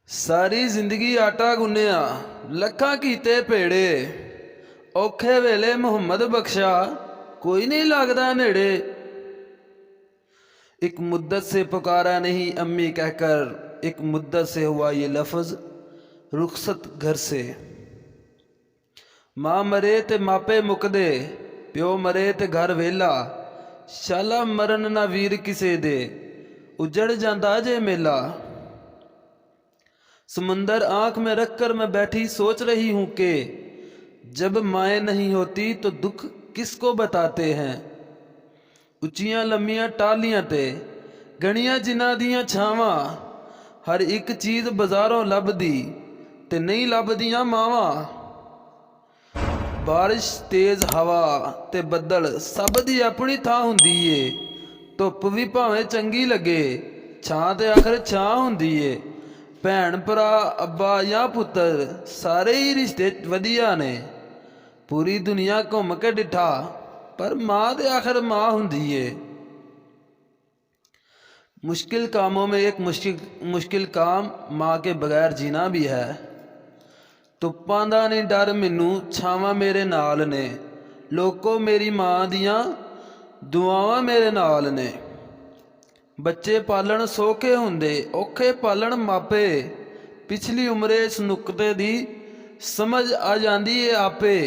सारी जिंदगी आटा गुन्निया लखा कीते पेड़े, औखे वेले मुहम्मद बख्शा कोई नहीं लगदा नेड़े। एक मुद्दत से पुकारा नहीं अम्मी कहकर, एक मुद्दत से हुआ ये लफ्ज़ रुखसत घर से। माँ मरे ते मापे मुकदे, प्यो मरे ते घर वेला, शाला मरन ना वीर किसे दे, उजड़ जांदा जे मेला। समुंदर आंख में रखकर मैं बैठी सोच रही हूँ कि जब माएँ नहीं होती तो दुख किसको बताते हैं। उच्चियां लम्मियां टालियां ते गणियां जिन्हां दियां छावां, हर एक चीज़ बाजारों लभदी ते नहीं लभदियां मावां। बारिश तेज़ हवा ते बदल सब दी अपनी थां हुंदी ए, धुप भी भावें चंगी लगे छां ते आखिर छां हुंदी ए। भैन भरा अब्बा या पुत्तर सारे ही रिश्ते वधिया ने, पूरी दुनिया घूम के डिठा पर माँ ते आखिर माँ हुंदी ए। मुश्किल कामों में एक मुश्किल काम माँ के बगैर जीना भी है। धुप्पां दा नहीं डर मैनू छावां मेरे नाल ने, लोको मेरी माँ दियां दुआवां मेरे नाल ने। बच्चे पालन सौखे हुंदे औखे पालन मापे, पिछली उम्रे इस नुकते दी समझ आ जांदी है आपे।